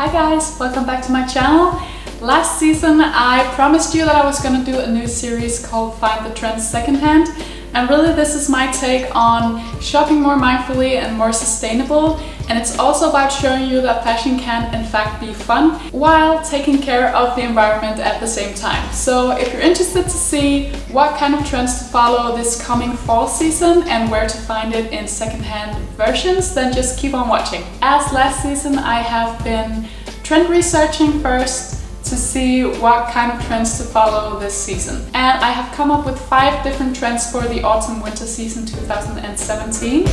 Hi guys, welcome back to my channel. Last season I promised you that I was going to do a new series called Find the Trends Secondhand, and really this is my take on shopping more mindfully and more sustainable, and it's also about showing you that fashion can in fact be fun while taking care of the environment at the same time. So if you're interested to see what kind of trends to follow this coming fall season and where to find it in secondhand versions, then just keep on watching. As last season I have been trend researching first to see what kind of trends to follow this season. And I have come up with 5 different trends for the autumn-winter season 2017.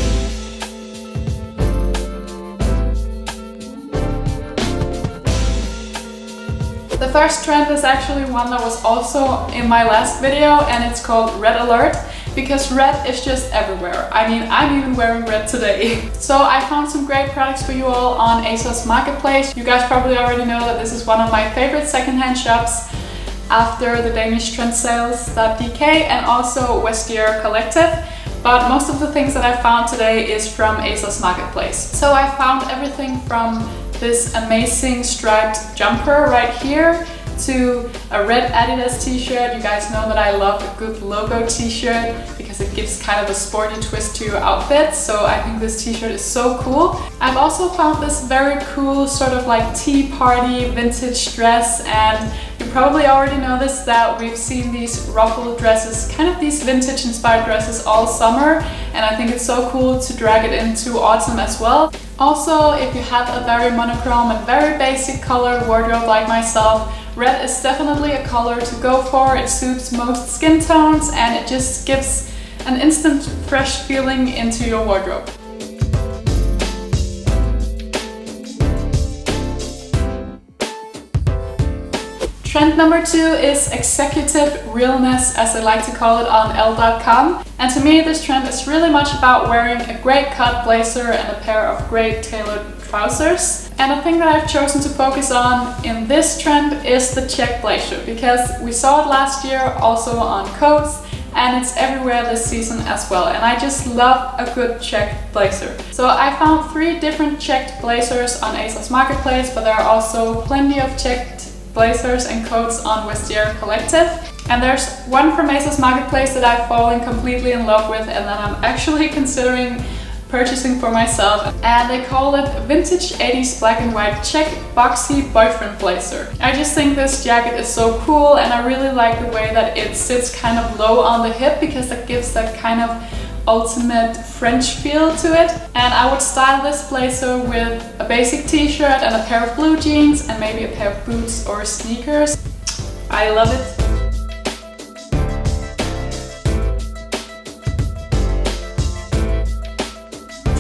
The first trend is actually one that was also in my last video, and it's called Red Alert, because red is just everywhere. I mean, I'm even wearing red today. So I found some great products for you all on ASOS Marketplace. You guys probably already know that this is one of my favorite secondhand shops after the Danish trend sales.dk and also Vestiaire Collective. But most of the things that I found today is from ASOS Marketplace. So I found everything from this amazing striped jumper right here to a red Adidas t-shirt. You guys know that I love a good logo t-shirt because it gives kind of a sporty twist to your outfit, so I think this t-shirt is so cool. I've also found this very cool sort of like tea party vintage dress, and you probably already noticed that we've seen these Ruffle dresses, kind of these vintage inspired dresses all summer, and I think it's so cool to drag it into autumn as well. Also, if you have a very monochrome and very basic color wardrobe like myself, red is definitely a color to go for. It suits most skin tones and it just gives an instant fresh feeling into your wardrobe. Trend number 2 is executive realness, as I like to call it on Elle.com. And to me this trend is really much about wearing a great cut blazer and a pair of great tailored trousers. And the thing that I've chosen to focus on in this trend is the check blazer, because we saw it last year also on coats, and it's everywhere this season as well, and I just love a good checked blazer. So I found 3 different checked blazers on ASOS Marketplace, but there are also plenty of checked blazers and coats on Vestiaire Collective. And there's one from ASOS Marketplace that I've fallen completely in love with and that I'm actually considering purchasing for myself, and they call it Vintage 80s Black and White Check Boxy Boyfriend Blazer. I just think this jacket is so cool, and I really like the way that it sits kind of low on the hip, because that gives that kind of ultimate French feel to it. And I would style this blazer with a basic t-shirt and a pair of blue jeans and maybe a pair of boots or sneakers. I love it.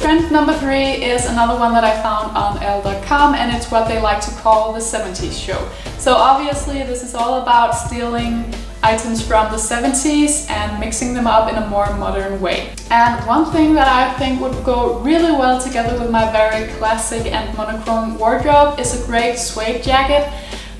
Trend number 3 is another one that I found on Elle.com, and it's what they like to call the 70s show. So obviously this is all about stealing items from the 70s and mixing them up in a more modern way. And one thing that I think would go really well together with my very classic and monochrome wardrobe is a great suede jacket.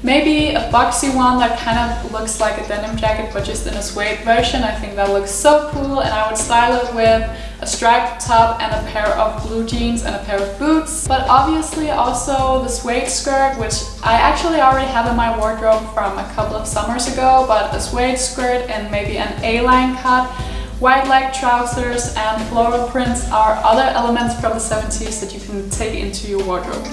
Maybe a boxy one that kind of looks like a denim jacket but just in a suede version. I think that looks so cool, and I would style it with a striped top and a pair of blue jeans and a pair of boots. But obviously also the suede skirt, which I actually already have in my wardrobe from a couple of summers ago, but a suede skirt and maybe an A-line cut, white leg trousers and floral prints are other elements from the 70s that you can take into your wardrobe.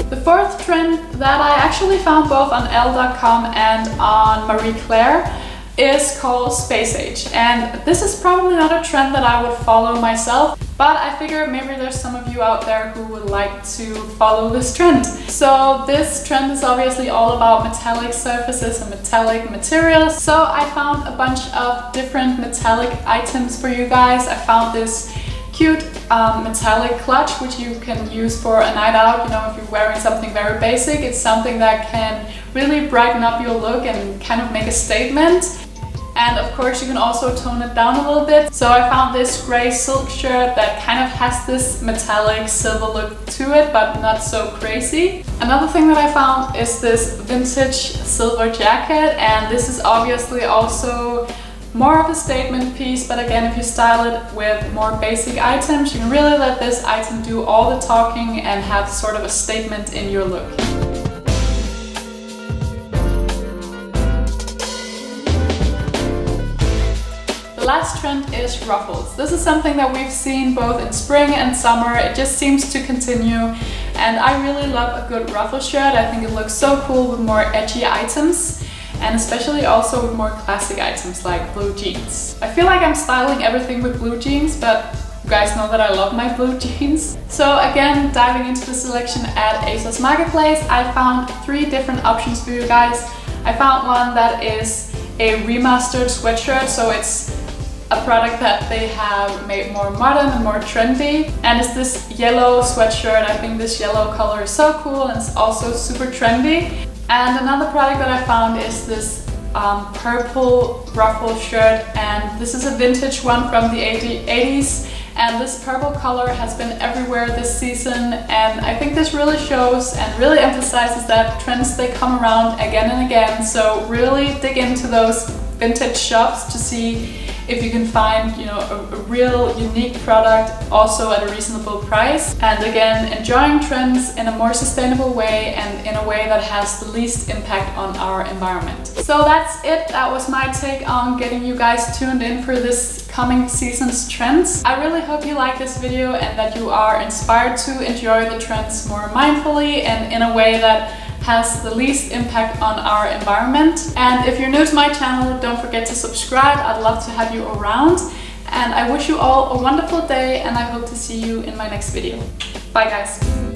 The fourth trend that I actually found both on Elle.com and on Marie Claire is called Space Age. And this is probably not a trend that I would follow myself, but I figure maybe there's some of you out there who would like to follow this trend. So this trend is obviously all about metallic surfaces and metallic materials. So I found a bunch of different metallic items for you guys. I found this cute metallic clutch, which you can use for a night out. You know, if you're wearing something very basic, it's something that can really brighten up your look and kind of make a statement. And of course you can also tone it down a little bit. So I found this gray silk shirt that kind of has this metallic silver look to it, but not so crazy. Another thing that I found is this vintage silver jacket, and this is obviously also more of a statement piece, but again, if you style it with more basic items, you can really let this item do all the talking and have sort of a statement in your look. The last trend is ruffles. This is something that we've seen both in spring and summer. It just seems to continue, and I really love a good ruffle shirt. I think it looks so cool with more edgy items, and especially also with more classic items like blue jeans. I feel like I'm styling everything with blue jeans, but you guys know that I love my blue jeans. So again, diving into the selection at ASOS Marketplace, I found 3 different options for you guys. I found one that is a remastered sweatshirt, so it's a product that they have made more modern and more trendy, and it's this yellow sweatshirt. I think this yellow color is so cool, and it's also super trendy. And another product that I found is this purple ruffle shirt, and this is a vintage one from the 80s, and this purple color has been everywhere this season, and I think this really shows and really emphasizes that trends, they come around again and again. So really dig into those vintage shops to see if you can find, you know, a real unique product also at a reasonable price. And again, enjoying trends in a more sustainable way and in a way that has the least impact on our environment. So that's it. That was my take on getting you guys tuned in for this coming season's trends. I really hope you like this video and that you are inspired to enjoy the trends more mindfully and in a way that has the least impact on our environment. And if you're new to my channel, don't forget to subscribe. I'd love to have you around. And I wish you all a wonderful day, and I hope to see you in my next video. Bye guys.